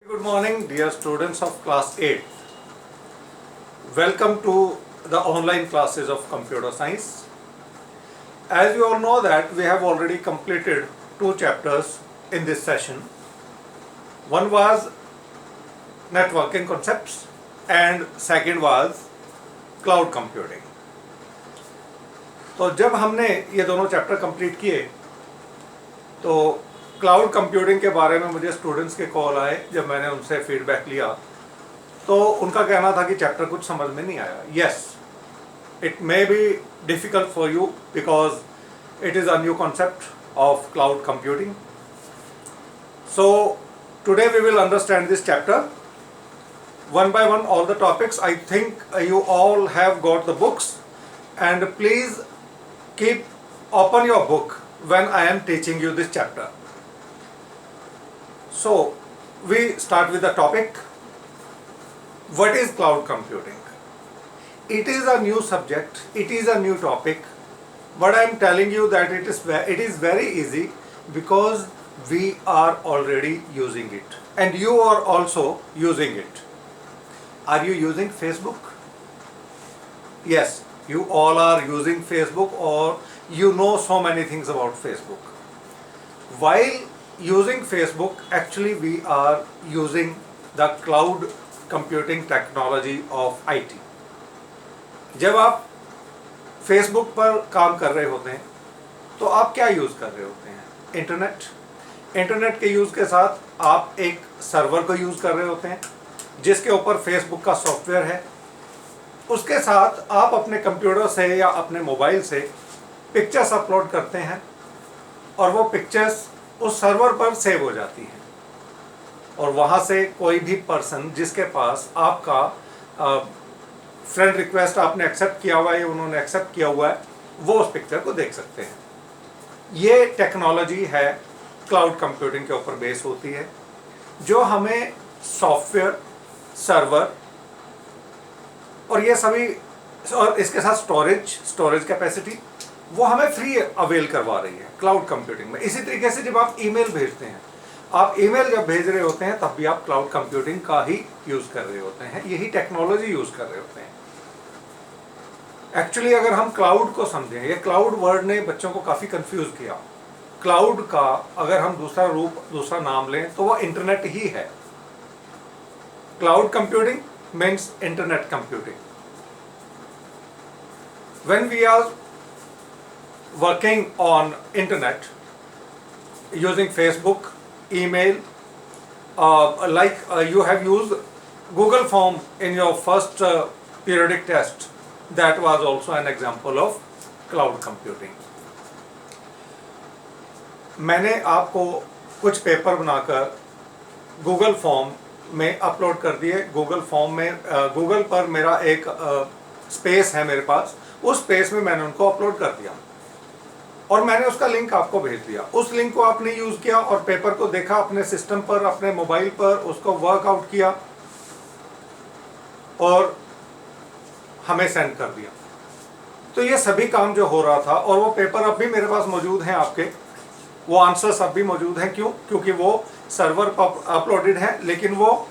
Good morning, dear students of class 8. Welcome to the online classes of computer science. As you all know that we have already completed 2 chapters in this session. One was networking concepts and second was cloud computing. तो जब हमने ये दोनों chapter complete किए तो cloud computing के बारे में मुझे स्टूडेंट्स के कॉल आए। जब मैंने उनसे फीडबैक लिया तो उनका कहना था कि चैप्टर कुछ समझ में नहीं आया। Yes, it may be difficult for you because it is a new concept of cloud computing. So today we will understand this chapter one by one, all the topics. I think you all have got the books, and please keep open your book when I am teaching you this chapter. So we start with the topic. What is cloud computing? It is a new subject, it is a new topic, but I am telling you that it is very easy because we are already using it and you are also using it. Are you using Facebook? Yes, you all are using Facebook, or you know so many things about Facebook. While using Facebook, actually we are using the cloud computing technology of IT. जब आप Facebook पर काम कर रहे होते हैं तो आप क्या यूज़ कर रहे होते हैं? इंटरनेट के यूज़ के साथ आप एक सर्वर को यूज़ कर रहे होते हैं जिसके ऊपर फेसबुक का सॉफ्टवेयर है। उसके साथ आप अपने कंप्यूटर से या अपने मोबाइल से पिक्चर्स अपलोड करते हैं और वो पिक्चर्स उस सर्वर पर सेव हो जाती हैं और वहाँ से कोई भी पर्सन जिसके पास आपका फ्रेंड रिक्वेस्ट आपने एक्सेप्ट किया हुआ है, उन्होंने एक्सेप्ट किया हुआ है, वो उस पिक्चर को देख सकते हैं। ये टेक्नोलॉजी है क्लाउड कंप्यूटिंग के ऊपर बेस होती है, जो हमें सॉफ्टवेयर, सर्वर और ये सभी, और इसके साथ स्टोरेज कैपेसिटी, वो हमें फ्री अवेल करवा रही है क्लाउड कंप्यूटिंग में। इसी तरीके से जब आप ईमेल भेजते हैं, आप ईमेल जब भेज रहे होते हैं तब भी आप क्लाउड कंप्यूटिंग का ही यूज़ कर रहे होते हैं, यही टेक्नोलॉजी यूज़ कर रहे होते हैं। एक्चुअली अगर हम क्लाउड को समझें, ये क्लाउड वर्ड ने बच्चों को काफ़ी कंफ्यूज किया। क्लाउड का अगर हम दूसरा नाम लें तो वह इंटरनेट ही है। Cloud computing means internet computing. When we are working on internet using Facebook, email, you have used Google Form in your first periodic test, that was also an example of cloud computing. मैंने आपको कुछ paper बनाकर Google Form में upload कर दिए। Google form में Google पर मेरा एक स्पेस है मेरे पास, उस स्पेस में मैंने उनको अपलोड कर दिया और मैंने उसका लिंक आपको भेज दिया। उस लिंक को आपने यूज़ किया और पेपर को देखा अपने सिस्टम पर, अपने मोबाइल पर, उसको वर्कआउट किया और हमें सेंड कर दिया। तो ये सभी काम जो हो रहा था, और वो पेपर अब भी मेरे पास मौजूद हैं आपके, वो आंसर्स अब भी मौजूद हैं। क्यों? क्योंकि वो सर्वर पर अपलोडेड है, लेकिन वो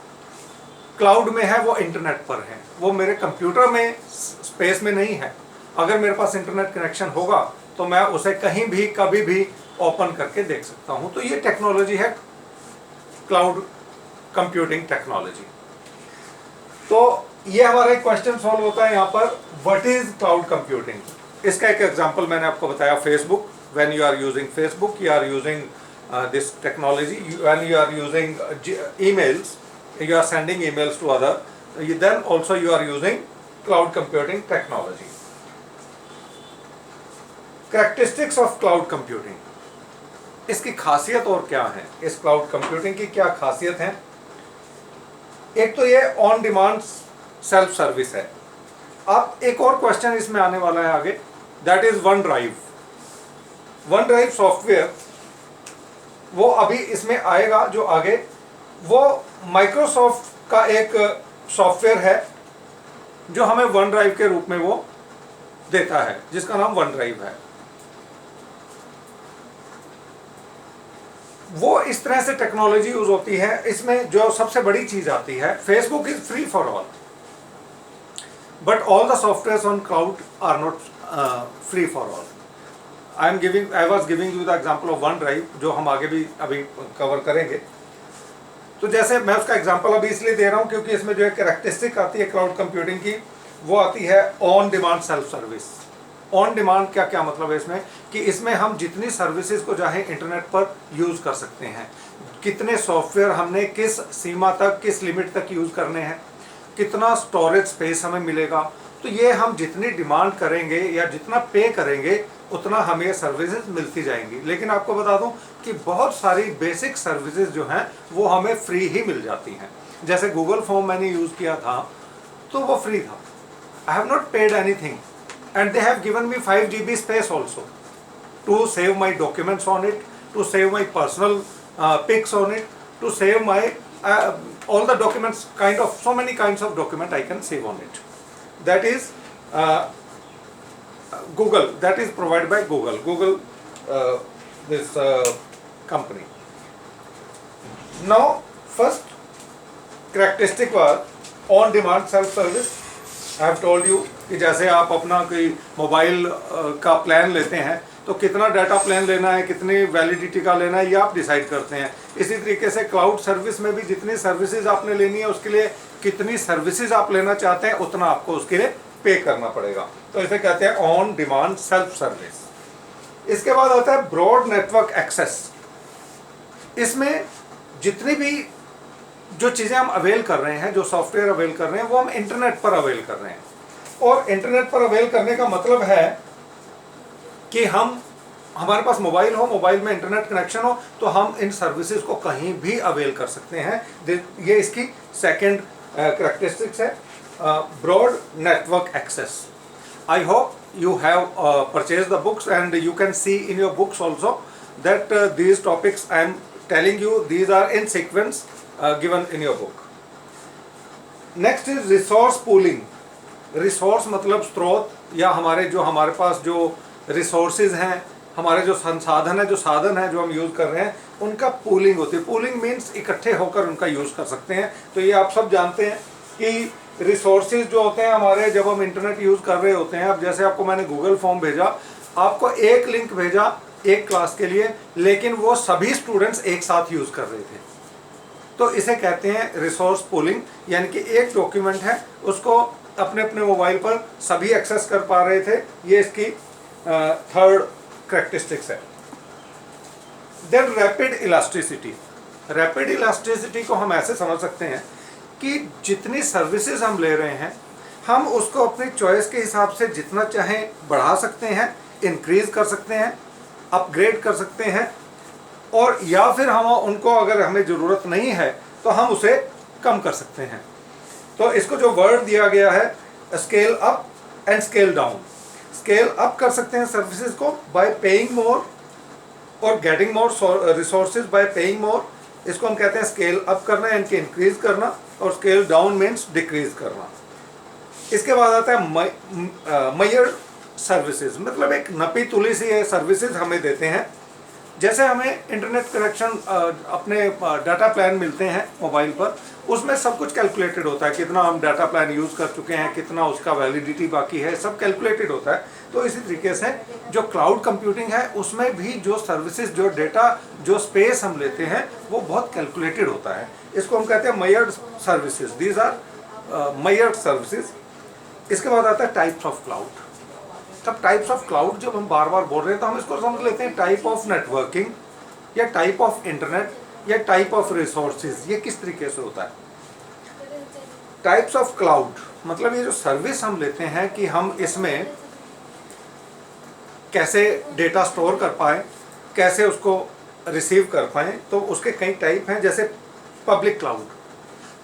क्लाउड में है, वो इंटरनेट पर है, वो मेरे कंप्यूटर में स्पेस में नहीं है। अगर मेरे पास इंटरनेट कनेक्शन होगा तो मैं उसे कहीं भी कभी भी ओपन करके देख सकता हूँ। तो ये टेक्नोलॉजी है क्लाउड कंप्यूटिंग टेक्नोलॉजी। तो ये हमारा एक क्वेश्चन सॉल्व होता है यहाँ पर, व्हाट इज क्लाउड कंप्यूटिंग। इसका एक एग्जांपल मैंने आपको बताया, Facebook. When you are using Facebook, you are using this technology. When you are using emails, you are sending emails to other. Then also you are using cloud computing technology. Characteristics of cloud computing. इसकी खासियत और क्या है? इस cloud computing की क्या खासियत है? एक तो ये ऑन डिमांड सेल्फ सर्विस है। अब एक और क्वेश्चन इसमें आने वाला है आगे, that is one drive software. वो अभी इसमें आएगा जो आगे, वो माइक्रोसॉफ्ट का एक सॉफ्टवेयर है जो हमें वन ड्राइव के रूप में वो देता है, जिसका नाम वन ड्राइव है। वो इस तरह से टेक्नोलॉजी यूज होती है। इसमें जो सबसे बड़ी चीज आती है, Facebook is free for all, but all the software on cloud are not free for all. I was giving you the example of OneDrive, जो हम आगे भी अभी कवर करेंगे। तो जैसे मैं उसका एग्जाम्पल अभी इसलिए दे रहा हूँ क्योंकि इसमें जो एक कैरेक्टरिस्टिक आती है क्लाउड कंप्यूटिंग की, वो आती है on demand self service. On demand क्या क्या मतलब है इसमें, कि इसमें हम जितनी सर्विसेज को चाहे इंटरनेट पर यूज कर सकते हैं, कितने सॉफ्टवेयर हमने किस सीमा तक, किस लिमिट तक यूज करने हैं, कितना स्टोरेज स्पेस हमें मिलेगा, तो ये हम जितनी डिमांड करेंगे या जितना पे करेंगे उतना हमें सर्विसेज मिलती जाएंगी। लेकिन आपको बता दूं कि बहुत सारी बेसिक सर्विसेज जो हैं वो हमें फ्री ही मिल जाती हैं। जैसे गूगल फॉर्म मैंने यूज किया था तो वो फ्री था, I have not paid anything, and they have given me 5 GB space also to save my documents on it, to save my personal pics on it, to save my all the documents, kind of so many kinds of document I can save on it. That is Google, that is provided by Google this company. Now first characteristic was on demand self service. I have told you कि जैसे आप अपना कोई mobile का plan लेते हैं तो कितना डाटा प्लान लेना है, कितनी वैलिडिटी का लेना है, ये आप डिसाइड करते हैं। इसी तरीके से क्लाउड सर्विस में भी जितनी सर्विसेज आपने लेनी है उसके लिए कितनी सर्विसेज आप लेना चाहते हैं उतना आपको उसके लिए पे करना पड़ेगा। तो इसे कहते हैं ऑन डिमांड सेल्फ सर्विस। इसके बाद आता है ब्रॉड नेटवर्क एक्सेस। इसमें जितनी भी जो चीज़ें हम अवेल कर रहे हैं, जो सॉफ्टवेयर अवेल कर रहे हैं, वो हम इंटरनेट पर अवेल कर रहे हैं। और इंटरनेट पर अवेल करने का मतलब है कि हमारे पास मोबाइल हो, मोबाइल में इंटरनेट कनेक्शन हो, तो हम इन सर्विसेज को कहीं भी अवेल कर सकते हैं। ये इसकी सेकंड कैरेक्टरिस्टिक्स है, broad network access. I hope you have purchased the books and you can see in your books also that these topics I am telling you, these are in sequence given in your book. Next is resource pooling. Resource मतलब स्रोत, या हमारे पास जो resources हैं, हमारे जो संसाधन है, जो साधन है जो हम यूज़ कर रहे हैं, उनका पूलिंग होती है। पूलिंग मीन्स इकट्ठे होकर उनका यूज़ कर सकते हैं। तो ये आप सब जानते हैं कि रिसोर्सेज जो होते हैं हमारे, जब हम इंटरनेट यूज़ कर रहे होते हैं, अब जैसे आपको मैंने गूगल फॉर्म भेजा, आपको एक लिंक भेजा एक क्लास के लिए, लेकिन वो सभी स्टूडेंट्स एक साथ यूज़ कर रहे थे, तो इसे कहते हैं रिसोर्स पूलिंग। यानी कि एक डॉक्यूमेंट है, उसको अपने अपने मोबाइल पर सभी एक्सेस कर पा रहे थे। ये इसकी थर्ड कैरेक्टरिस्टिक्स है। Then rapid elasticity. Rapid elasticity को हम ऐसे समझ सकते हैं कि जितनी सर्विसेज हम ले रहे हैं, हम उसको अपनी चॉइस के हिसाब से जितना चाहें बढ़ा सकते हैं, इंक्रीज कर सकते हैं, अपग्रेड कर सकते हैं, और या फिर हम उनको, अगर हमें ज़रूरत नहीं है तो हम उसे कम कर सकते हैं। तो इसको जो वर्ड दिया गया है, scale up and scale down. Scale up कर सकते हैं सर्विसेज को बाय पेइंग मोर और getting more resources by paying more. इसको हम कहते हैं स्केल अप करना, यानी कि इंक्रीज करना, और स्केल डाउन मीन्स डिक्रीज करना। इसके बाद आता है मेजर्ड सर्विसेज, मतलब एक नपी तुली सी सर्विसेज हमें देते हैं। जैसे हमें इंटरनेट कनेक्शन, अपने डाटा प्लान मिलते हैं मोबाइल पर, उसमें सब कुछ कैलकुलेटेड होता है, कितना हम डाटा प्लान यूज़ कर चुके हैं, कितना उसका वैलिडिटी बाकी है, सब कैलकुलेटेड होता है। तो इसी तरीके से जो क्लाउड कंप्यूटिंग है, उसमें भी जो सर्विसेज, जो डेटा, जो स्पेस हम लेते हैं, वो बहुत कैलकुलेटेड होता है। इसको हम कहते हैं measured services. These are measured services. इसके बाद आता है टाइप्स ऑफ क्लाउड। तब टाइप्स ऑफ क्लाउड जब हम बार बार बोल रहे हैं तो हम इसको समझ लेते हैं टाइप ऑफ नेटवर्किंग, या टाइप ऑफ इंटरनेट, या टाइप ऑफ रिसोर्सेज। ये किस तरीके से होता है? टाइप्स ऑफ क्लाउड मतलब ये जो सर्विस हम लेते हैं कि हम इसमें कैसे डेटा स्टोर कर पाएँ, कैसे उसको रिसीव कर पाएँ, तो उसके कई टाइप हैं। जैसे public cloud.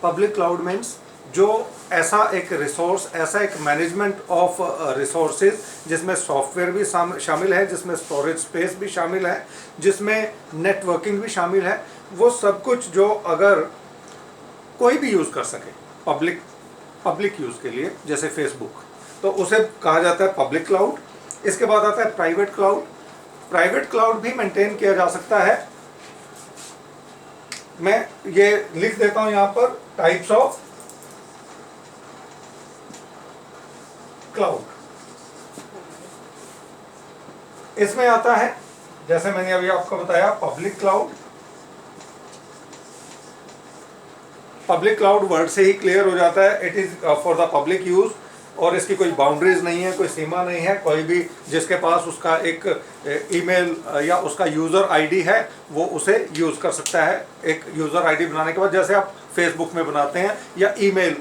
Public cloud means जो ऐसा एक रिसोर्स, ऐसा एक मैनेजमेंट ऑफ रिसोर्सेज जिसमें सॉफ्टवेयर भी शामिल है, जिसमें स्टोरेज स्पेस भी शामिल है, जिसमें नेटवर्किंग भी शामिल है, वो सब कुछ जो अगर कोई भी यूज़ कर सके पब्लिक यूज़ के लिए, जैसे फेसबुक, तो उसे कहा जाता है पब्लिक क्लाउड। इसके बाद आता है प्राइवेट क्लाउड। प्राइवेट क्लाउड भी मेंटेन किया जा सकता है मैं ये लिख देता हूं यहां पर, टाइप्स ऑफ क्लाउड। इसमें आता है, जैसे मैंने अभी आपको बताया, public cloud. Public cloud word से ही क्लियर हो जाता है, it is for the public use, और इसकी कोई बाउंड्रीज नहीं है, कोई सीमा नहीं है। कोई भी जिसके पास उसका एक ईमेल या उसका यूज़र आईडी है वो उसे यूज़ कर सकता है। एक यूज़र आईडी बनाने के बाद, जैसे आप फेसबुक में बनाते हैं या ईमेल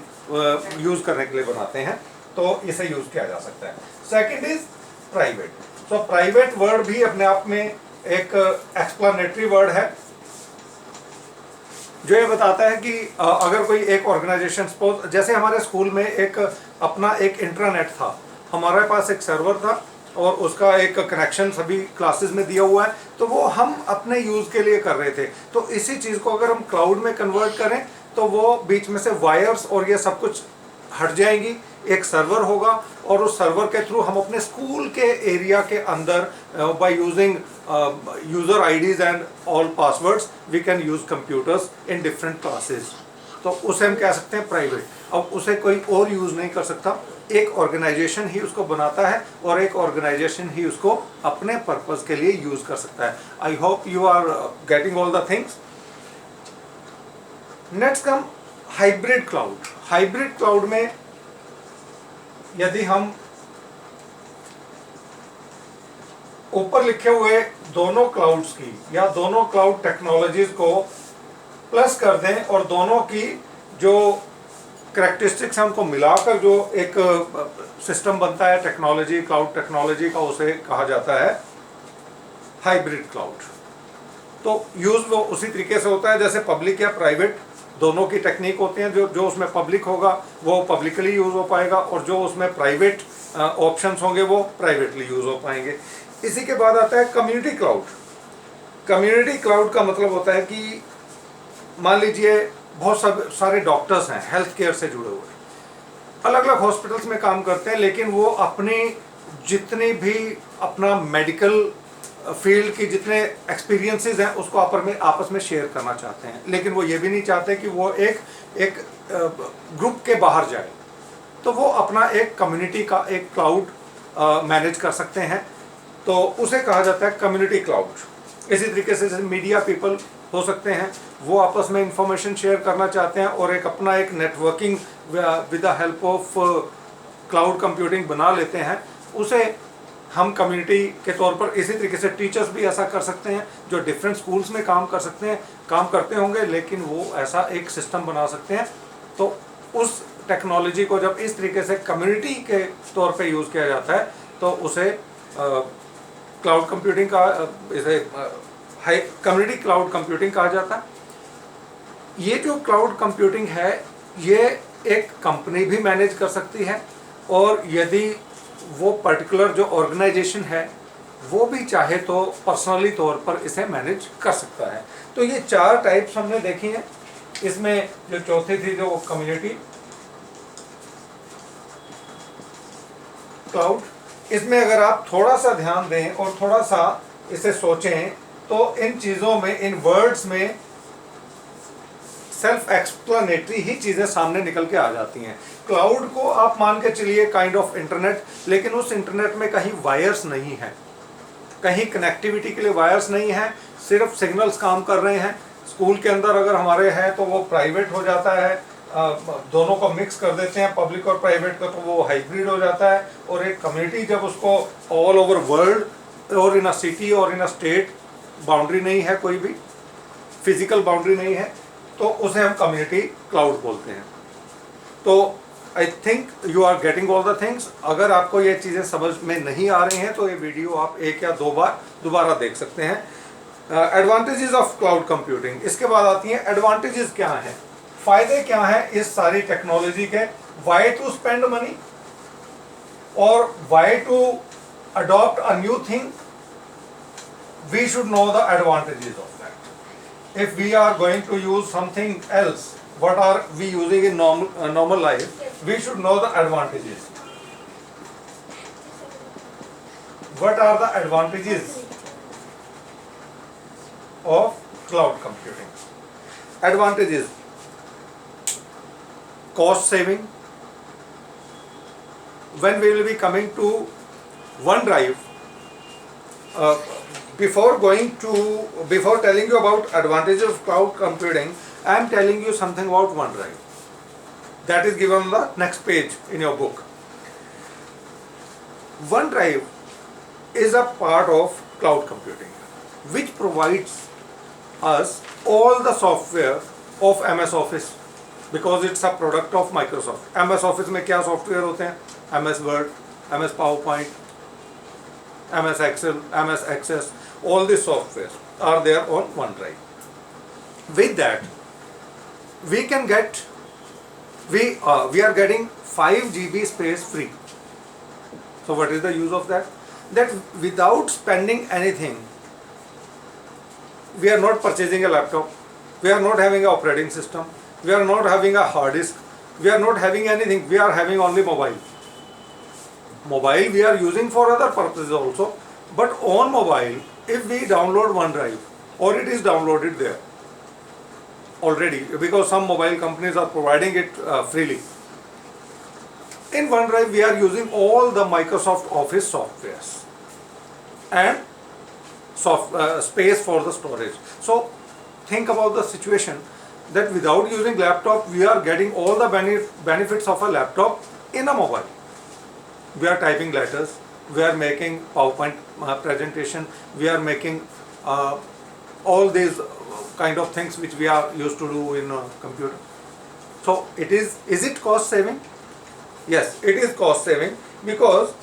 यूज़ करने के लिए बनाते हैं, तो इसे यूज़ किया जा सकता है। Second is private. So private word भी अपने आप में एक एक्सप्लेनेटरी वर्ड है, जो ये बताता है कि अगर कोई एक ऑर्गेनाइजेशन, सपोज जैसे हमारे स्कूल में एक अपना एक इंट्रानेट था, हमारे पास एक सर्वर था और उसका एक कनेक्शन सभी क्लासेस में दिया हुआ है, तो वो हम अपने यूज़ के लिए कर रहे थे। तो इसी चीज़ को अगर हम क्लाउड में कन्वर्ट करें तो वो बीच में से वायर्स और ये सब कुछ हट जाएंगी, एक सर्वर होगा और उस सर्वर के थ्रू हम अपने स्कूल के एरिया के अंदर by using user IDs and all passwords we can use computers in different classes. तो उसे हम कह सकते हैं प्राइवेट। अब उसे कोई और यूज नहीं कर सकता, एक ऑर्गेनाइजेशन ही उसको बनाता है और एक ऑर्गेनाइजेशन ही उसको अपने पर्पस के लिए यूज कर सकता है। I hope you are getting all the things. Next come hybrid cloud. Hybrid cloud में यदि हम ऊपर लिखे हुए दोनों क्लाउड्स की या दोनों क्लाउड टेक्नोलॉजीज को प्लस कर दें और दोनों की जो करेक्टरिस्टिक्स हैं उनको मिलाकर जो एक सिस्टम बनता है टेक्नोलॉजी, क्लाउड टेक्नोलॉजी का, उसे कहा जाता है हाइब्रिड क्लाउड। तो यूज वो उसी तरीके से होता है जैसे पब्लिक या प्राइवेट, दोनों की टेक्निक होती हैं। जो उसमें पब्लिक होगा वो पब्लिकली यूज हो पाएगा और जो उसमें प्राइवेट ऑप्शंस होंगे वो प्राइवेटली यूज हो पाएंगे। इसी के बाद आता है कम्युनिटी क्लाउड। कम्युनिटी क्लाउड का मतलब होता है कि मान लीजिए बहुत सारे डॉक्टर्स हैं हेल्थ केयर से जुड़े हुए, अलग अलग हॉस्पिटल्स में काम करते हैं, लेकिन वो अपनी जितनी भी अपना मेडिकल फील्ड की जितने एक्सपीरियंसेस हैं उसको आपस में शेयर करना चाहते हैं, लेकिन वो ये भी नहीं चाहते कि वो एक ग्रुप के बाहर जाए। तो वो अपना एक कम्युनिटी का एक क्लाउड मैनेज कर सकते हैं, तो उसे कहा जाता है कम्युनिटी क्लाउड। इसी तरीके से जैसे मीडिया पीपल हो सकते हैं, वो आपस में इंफॉर्मेशन शेयर करना चाहते हैं और एक अपना एक networking with the help of cloud computing बना लेते हैं, उसे हम कम्युनिटी के तौर पर। इसी तरीके से टीचर्स भी ऐसा कर सकते हैं जो डिफरेंट स्कूल्स में काम करते होंगे, लेकिन वो ऐसा एक सिस्टम बना सकते हैं। तो उस टेक्नोलॉजी को जब इस तरीके से कम्युनिटी के तौर पे यूज़ किया जाता है तो उसे क्लाउड कंप्यूटिंग का, इसे कम्युनिटी क्लाउड कंप्यूटिंग कहा जाता है। ये जो क्लाउड कंप्यूटिंग है ये एक कंपनी भी मैनेज कर सकती है, और यदि वो पर्टिकुलर जो ऑर्गेनाइजेशन है वो भी चाहे तो पर्सनली तौर पर इसे मैनेज कर सकता है। तो ये 4 टाइप्स हमने देखी हैं। इसमें जो चौथी थी जो कम्युनिटी क्लाउड, इसमें अगर आप थोड़ा सा ध्यान दें और थोड़ा सा इसे सोचें तो इन चीज़ों में, इन वर्ड्स में सेल्फ एक्सप्लेनेटरी ही चीज़ें सामने निकल के आ जाती हैं। क्लाउड को आप मान के चलिए काइंड ऑफ इंटरनेट, लेकिन उस इंटरनेट में कहीं वायर्स नहीं है, कहीं कनेक्टिविटी के लिए वायर्स नहीं है, सिर्फ सिग्नल्स काम कर रहे हैं। स्कूल के अंदर अगर हमारे हैं तो वो प्राइवेट हो जाता है, दोनों को मिक्स कर देते हैं पब्लिक और प्राइवेट का, तो वो हाइब्रिड हो जाता है। और एक कम्युनिटी जब उसको ऑल ओवर वर्ल्ड और इन अ सिटी और इन अ स्टेट, बाउंड्री नहीं है, कोई भी फिजिकल बाउंड्री नहीं है, तो उसे हम कम्युनिटी क्लाउड बोलते हैं। तो I think you are getting all the things. अगर आपको ये चीज़ें समझ में नहीं आ रही हैं तो ये वीडियो आप 1 या 2 बार दोबारा देख सकते हैं। एडवांटेजेस ऑफ क्लाउड कंप्यूटिंग, इसके बाद आती हैं एडवांटेजेस क्या हैं, फायदे क्या हैं इस सारी टेक्नोलॉजी के। वाई टू स्पेंड मनी और why to adopt a new thing, we should know the advantages of that. If we are going to use something else, what are we using in normal life, we should know the advantages. What are the advantages of cloud computing? advantages: cost saving. When we will be coming to OneDrive, uh, before telling you about advantages of cloud computing, I am telling you something about OneDrive. That is given on the next page in your book. OneDrive is a part of cloud computing, which provides us all the software of MS Office, because it's a product of Microsoft. MS Office में क्या software होते हैं? MS Word, MS PowerPoint, MS Excel, MS Access, all these softwares are there on OneDrive. With that, we can get, we are getting 5 GB space free. So what is the use of that? That without spending anything, we are not purchasing a laptop, we are not having an operating system, we are not having a hard disk, we are not having anything, we are having only mobile. Mobile we are using for other purposes also, but on mobile, if we download OneDrive, or it is downloaded there already, because some mobile companies are providing it freely. In OneDrive we are using all the Microsoft Office softwares and space for the storage. So think about the situation that without using laptop we are getting all the benefits of a laptop in a mobile. We are typing letters, we are making PowerPoint presentation, we are making all these kind of things which we are used to do in a computer. So is it cost saving? Yes, it is cost saving, because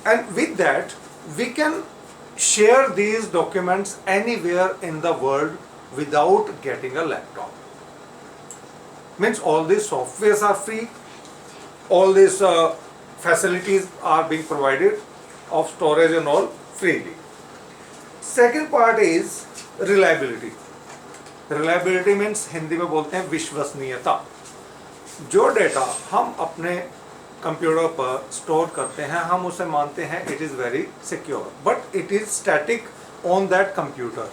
and with that we can share these documents anywhere in the world without getting a laptop. Means all these softwares are free, all these facilities are being provided of storage and all freely. Second part is reliability. Reliability means Hindi में बोलते हैं विश्वसनीयता. जो data हम अपने computer पर store करते हैं, हम उसे मानते हैं it is very secure, but it is static on that computer.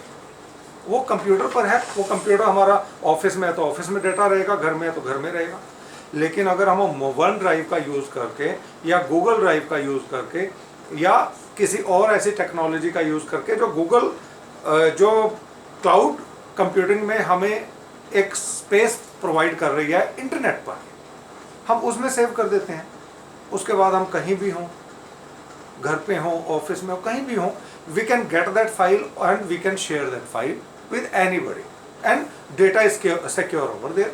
वो कंप्यूटर पर है, वो कंप्यूटर हमारा ऑफिस में है तो ऑफिस में डेटा रहेगा, घर में है तो घर में रहेगा. लेकिन अगर हम वन ड्राइव का यूज़ करके या गूगल ड्राइव का यूज़ करके या किसी और ऐसी टेक्नोलॉजी का यूज़ करके जो क्लाउड कंप्यूटिंग में हमें एक स्पेस प्रोवाइड कर रही है इंटरनेट पर, हम उसमें सेव कर देते हैं. उसके बाद हम कहीं भी हों, घर पे हों, ऑफिस में हो, कहीं भी हों, we can get that file and we can share that file with anybody, and data is secure over there.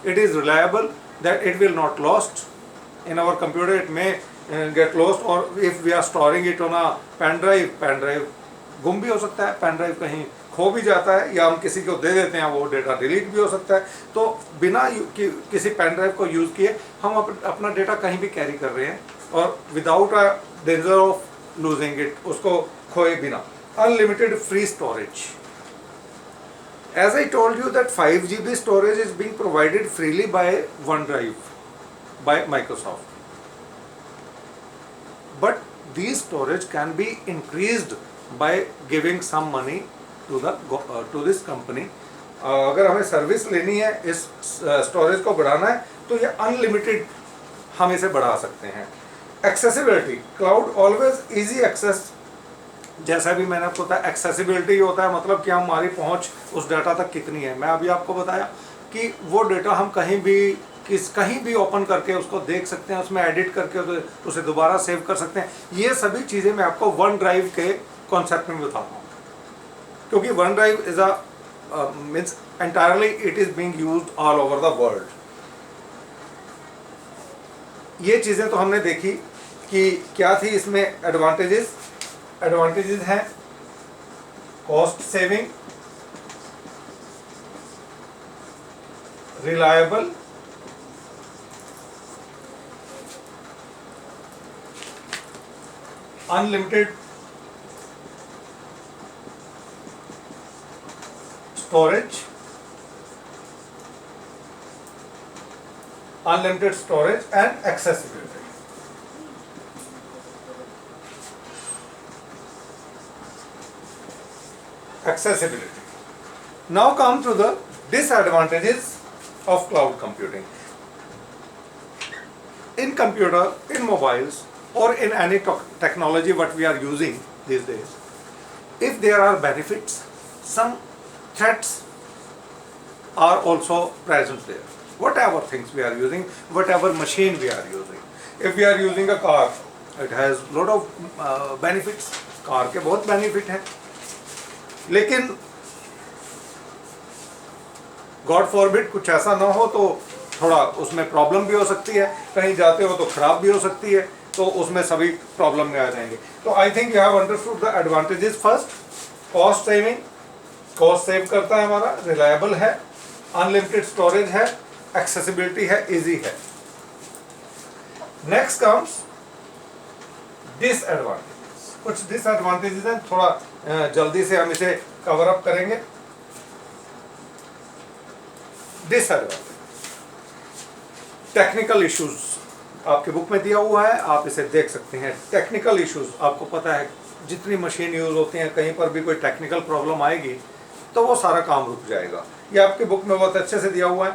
It is reliable, that it will not lost in our computer. It may get lost, or if we are storing it on a pen drive गुम भी हो सकता है, pen drive कहीं खो भी जाता है, या हम किसी को दे देते हैं, वो डेटा डिलीट भी हो सकता है. तो बिना किसी पेन ड्राइव को यूज़ किए हम अपना डेटा कहीं भी कैरी कर रहे हैं, और without a danger of losing it, उसको खोए बिना. Unlimited free storage. As I told you that 5 GB storage is being provided freely by OneDrive by Microsoft. But these storage can be increased by giving some money to this company. अगर हमें service लेनी है, इस storage को बढ़ाना है, तो ये अनलिमिटेड हम इसे बढ़ा सकते हैं. Accessibility. Cloud always easy access. जैसा भी मैंने आपको बताया, एक्सेसिबिलिटी होता है मतलब कि हमारी पहुंच उस डाटा तक कितनी है. मैं अभी आपको बताया कि वो डाटा हम कहीं भी ओपन करके उसको देख सकते हैं, उसमें एडिट करके उसे दोबारा सेव कर सकते हैं. ये सभी चीज़ें मैं आपको वन ड्राइव के कॉन्सेप्ट में बताता हूँ, क्योंकि one drive is means entirely it is being used all over the world. ये चीज़ें तो हमने देखी कि क्या थी इसमें एडवांटेजेस. एडवांटेजेस हैं cost saving, reliable, unlimited storage, and accessibility. Accessibility. Now come to the Disadvantages of cloud computing. In computer, in mobiles, or in any technology what we are using these days, if there are benefits, some threats are also present there. Whatever things we are using, whatever machine we are using. If we are using a car, it has lot of benefits. Car के बहुत benefit हैं, लेकिन God forbid कुछ ऐसा ना हो तो थोड़ा उसमें प्रॉब्लम भी हो सकती है, कहीं जाते हो तो खराब भी हो सकती है, तो उसमें सभी प्रॉब्लम में आ जाएंगे. तो I think you have understood the advantages. First, cost saving, cost save करता है हमारा, रिलायबल है, अनलिमिटेड स्टोरेज है, एक्सेसिबिलिटी है, इजी है. Next comes disadvantage. कुछ डिसएडवांटेजेस हैं, थोड़ा जल्दी से हम इसे कवर अप करेंगे. डिसएडवांटेज, टेक्निकल इश्यूज आपके बुक में दिया हुआ है, आप इसे देख सकते हैं. टेक्निकल इश्यूज, आपको पता है जितनी मशीन यूज होती हैं, कहीं पर भी कोई टेक्निकल प्रॉब्लम आएगी तो वो सारा काम रुक जाएगा. ये आपके बुक में बहुत अच्छे से दिया हुआ है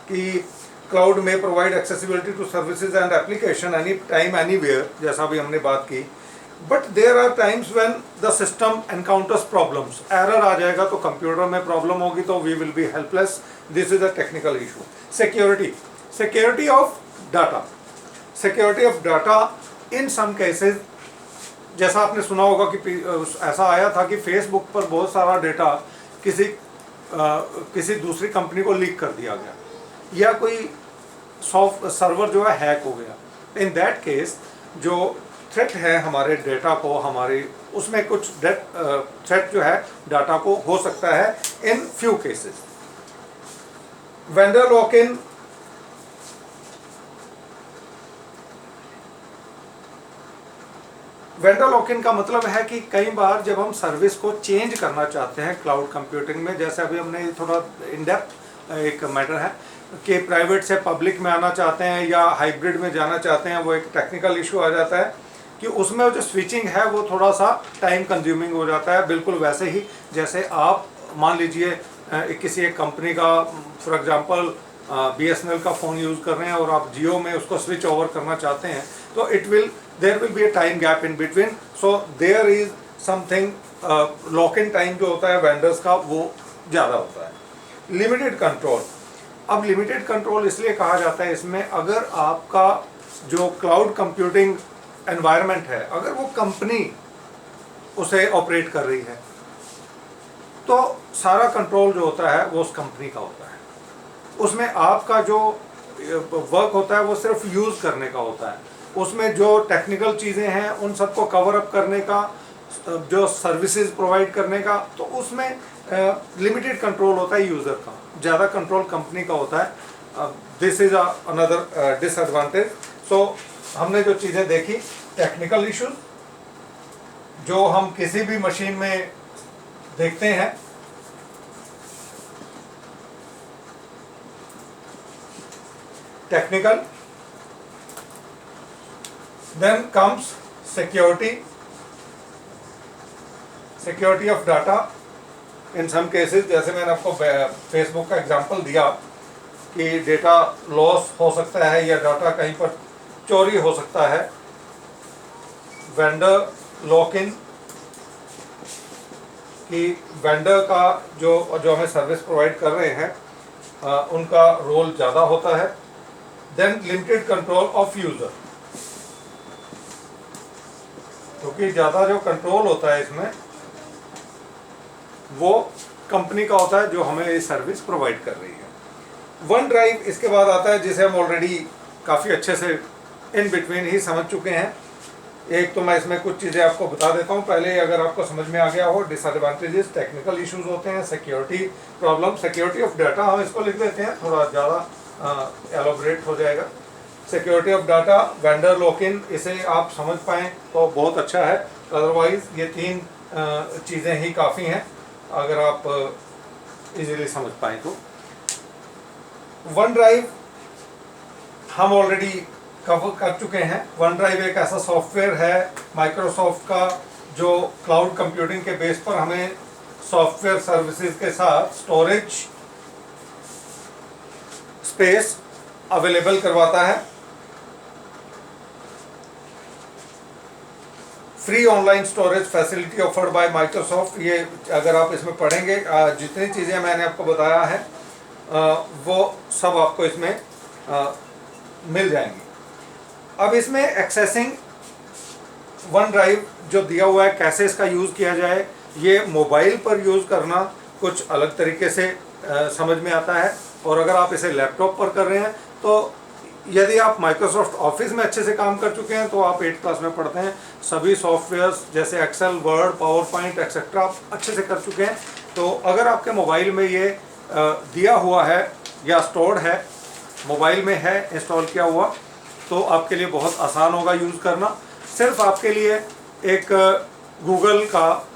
कि क्लाउड में provide accessibility to services and application any time anywhere, जैसा भी हमने बात की. But there are times when the system encounters problems. Error आ जाएगा तो कंप्यूटर में प्रॉब्लम होगी तो we will be helpless. This is a technical issue. Security, security of data. Security of data in some cases, जैसा आपने सुना होगा कि ऐसा आया था कि फेसबुक पर बहुत सारा डेटा किसी दूसरी कंपनी को लीक कर दिया गया, या कोई सर्वर जो है हैक हो गया. इन दैट केस जो थ्रेट है हमारे डेटा को, हमारी उसमें कुछ थ्रेट जो है डाटा को हो सकता है in few cases. Vendor lock in, vendor lock in का मतलब है कि कई बार जब हम सर्विस को चेंज करना चाहते हैं क्लाउड कंप्यूटिंग में, जैसे अभी हमने थोड़ा इन डेप्थ एक मैटर है कि प्राइवेट से पब्लिक में आना चाहते हैं या हाइब्रिड में जाना चाहते हैं, वो एक टेक्निकल इशू आ जाता है कि उसमें जो स्विचिंग है वो थोड़ा सा टाइम कंज्यूमिंग हो जाता है. बिल्कुल वैसे ही जैसे आप मान लीजिए किसी एक कंपनी का फॉर एग्जांपल BSNL का फ़ोन यूज़ कर रहे हैं और आप जियो में उसको स्विच ओवर करना चाहते हैं, तो there will be a time gap in between. So there is something lock in time जो होता है वेंडर्स का वो ज़्यादा होता है. Limited control. अब लिमिटेड कंट्रोल इसलिए कहा जाता है इसमें, अगर आपका जो क्लाउड कंप्यूटिंग एनवायरनमेंट है, अगर वो कंपनी उसे ऑपरेट कर रही है तो सारा कंट्रोल जो होता है वो उस कंपनी का होता है. उसमें आपका जो वर्क होता है वो सिर्फ यूज़ करने का होता है. उसमें जो टेक्निकल चीज़ें हैं उन सबको कवर अप करने का, जो सर्विसेज प्रोवाइड करने का, तो उसमें लिमिटेड कंट्रोल होता है यूज़र का, ज़्यादा कंट्रोल कंपनी का होता है. This is another disadvantage. So हमने जो चीज़ें देखी, टेक्निकल इश्यूज जो हम किसी भी मशीन में देखते हैं, technical. Then comes security, security of data. In some cases, जैसे मैंने आपको फेसबुक का एग्जांपल दिया कि डेटा लॉस हो सकता है या डाटा कहीं पर चोरी हो सकता है. वेंडर लॉक इन, कि वेंडर का जो हमें सर्विस प्रोवाइड कर रहे हैं उनका रोल ज़्यादा होता है. Then limited control of user, क्योंकि ज़्यादा जो कंट्रोल होता है इसमें वो कंपनी का होता है जो हमें ये सर्विस प्रोवाइड कर रही है. वन ड्राइव इसके बाद आता है, जिसे हम ऑलरेडी काफ़ी अच्छे से इन बिटवीन ही समझ चुके हैं. एक तो मैं इसमें कुछ चीज़ें आपको बता देता हूँ पहले, अगर आपको समझ में आ गया हो. डिसएडवांटेजेस, टेक्निकल इश्यूज होते हैं, security problem, security of data हम इसको लिख देते हैं, थोड़ा ज़्यादा एलोबरेट हो जाएगा. Security of data, vendor lock in, इसे आप समझ पाएँ तो बहुत अच्छा है. अदरवाइज ये तीन चीज़ें ही काफ़ी हैं अगर आप इजीली समझ पाएँ तो. वन ड्राइव हम ऑलरेडी कवर कर चुके हैं. वन ड्राइव एक ऐसा सॉफ्टवेयर है माइक्रोसॉफ्ट का जो क्लाउड कंप्यूटिंग के बेस पर हमें सॉफ्टवेयर सर्विसेज के साथ स्टोरेज स्पेस अवेलेबल करवाता है। Free online storage facility offered by Microsoft. ये अगर आप इसमें पढ़ेंगे जितनी चीज़ें मैंने आपको बताया है वो सब आपको इसमें मिल जाएंगी। अब इसमें एक्सेसिंग वन ड्राइव जो दिया हुआ है, कैसे इसका यूज़ किया जाए, ये मोबाइल पर यूज़ करना कुछ अलग तरीके से समझ में आता है, और अगर आप इसे लैपटॉप पर कर रहे हैं तो यदि आप माइक्रोसॉफ्ट ऑफिस में अच्छे से काम कर चुके हैं तो आप 8th क्लास में पढ़ते हैं, सभी सॉफ्टवेयर्स जैसे Excel, Word, PowerPoint etcetera आप अच्छे से कर चुके हैं, तो अगर आपके मोबाइल में ये दिया हुआ है या स्टोर्ड है, मोबाइल में है इंस्टॉल किया हुआ, तो आपके लिए बहुत आसान होगा यूज़ करना। सिर्फ आपके लिए एक गूगल का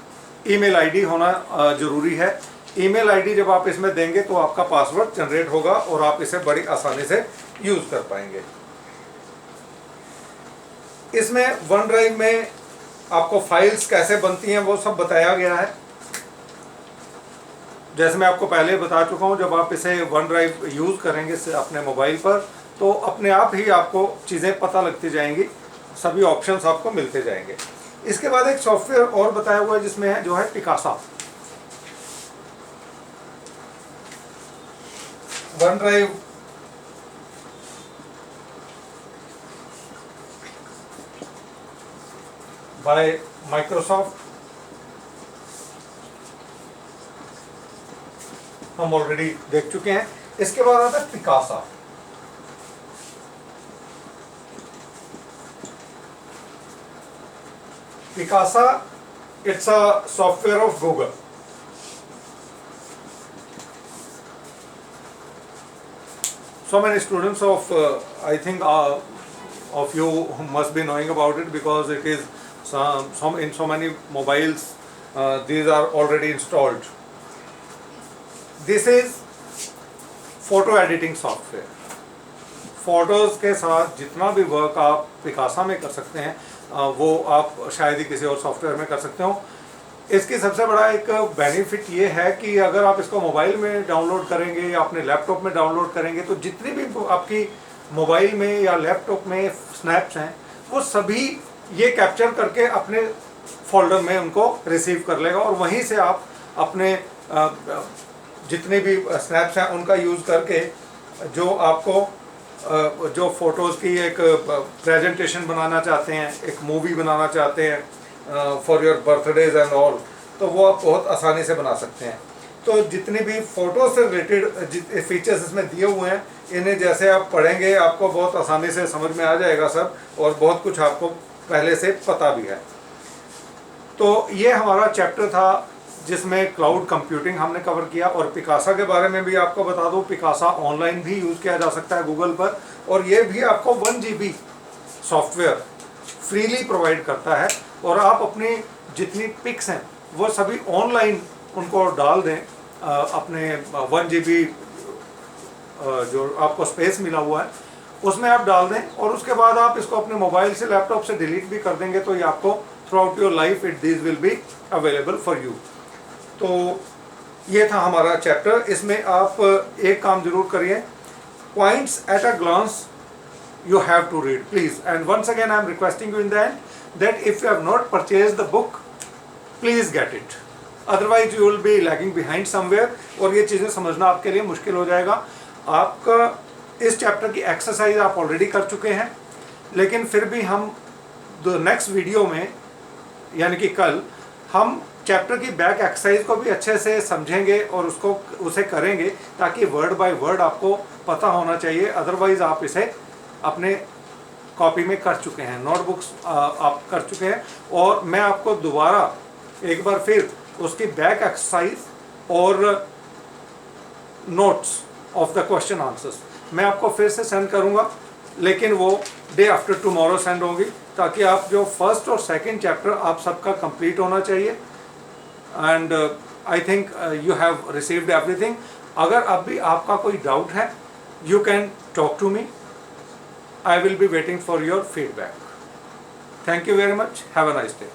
ईमेल आईडी होना ज़रूरी है। ईमेल आईडी जब आप इसमें देंगे तो आपका पासवर्ड जनरेट होगा और आप इसे बड़ी आसानी से यूज़ कर पाएंगे। इसमें वन ड्राइव में आपको फाइल्स कैसे बनती हैं वो सब बताया गया है। जैसे मैं आपको पहले बता चुका हूँ, जब आप इसे वन ड्राइव यूज़ करेंगे अपने मोबाइल पर तो अपने आप ही आपको चीज़ें पता लगती जाएंगी, सभी ऑप्शंस आपको मिलते जाएंगे। इसके बाद एक सॉफ्टवेयर और बताया हुआ है जिसमें है जो है Picasa. One drive bye Microsoft हम ऑलरेडी देख चुके हैं। इसके बाद आता है Picasa. Picasa it's a software of Google. So many students of I think of you must be knowing about it because it is in so many mobiles these are already installed. This is photo editing software. Photos के साथ जितना भी work आप Picasa में कर सकते हैं वो आप शायद ही किसी और सॉफ्टवेयर में कर सकते हो। इसकी सबसे बड़ा एक बेनिफिट ये है कि अगर आप इसको मोबाइल में डाउनलोड करेंगे या अपने लैपटॉप में डाउनलोड करेंगे तो जितनी भी आपकी मोबाइल में या लैपटॉप में स्नैप्स हैं वो सभी ये कैप्चर करके अपने फोल्डर में उनको रिसीव कर लेगा, और वहीं से आप अपने जितने भी स्नैप्स हैं उनका यूज़ करके जो आपको जो फ़ोटोज़ की एक प्रेजेंटेशन बनाना चाहते हैं, एक मूवी बनाना चाहते हैं for your birthdays and all, तो वो आप बहुत आसानी से बना सकते हैं। तो जितनी भी फ़ोटो से रिलेटेड फीचर्स इसमें दिए हुए हैं, इन्हें जैसे आप पढ़ेंगे आपको बहुत आसानी से समझ में आ जाएगा सब, और बहुत कुछ आपको पहले से पता भी है। तो ये हमारा चैप्टर था जिसमें क्लाउड कंप्यूटिंग हमने कवर किया, और पिकासा के बारे में भी आपको बता दूं, पिकासा ऑनलाइन भी यूज़ किया जा सकता है गूगल पर, और ये भी आपको 1 GB सॉफ्टवेयर फ्रीली प्रोवाइड करता है, और आप अपनी जितनी पिक्स हैं वो सभी ऑनलाइन उनको डाल दें अपने 1 GB जो आपको स्पेस मिला हुआ है उसमें आप डाल दें, और उसके बाद आप इसको अपने मोबाइल से लैपटॉप से डिलीट भी कर देंगे तो ये आपको through out your life this will be available for you. तो ये था हमारा चैप्टर। इसमें आप एक काम जरूर करिए, points at a glance you have to read please, and once again I am requesting you in the end that if you have not purchased the book please get it, otherwise you will be lagging behind somewhere और ये चीज़ें समझना आपके लिए मुश्किल हो जाएगा। आपका इस चैप्टर की एक्सरसाइज आप ऑलरेडी कर चुके हैं, लेकिन फिर भी हम नेक्स्ट वीडियो में यानी कि कल हम चैप्टर की बैक एक्सरसाइज को भी अच्छे से समझेंगे और उसे करेंगे ताकि वर्ड बाय वर्ड आपको पता होना चाहिए, अदरवाइज आप इसे अपने कॉपी में कर चुके हैं, नोटबुक्स आप कर चुके हैं, और मैं आपको दोबारा एक बार फिर उसकी बैक एक्सरसाइज और notes of the question answers मैं आपको फिर से सेंड करूंगा, लेकिन वो डे आफ्टर टुमारो सेंड होंगी, ताकि आप जो फर्स्ट और सेकंड चैप्टर आप सबका कंप्लीट होना चाहिए। And I think you have received everything. अगर अब भी आपका कोई डाउट है you can talk to me, I will be waiting for your feedback. Thank you very much. Have a nice day.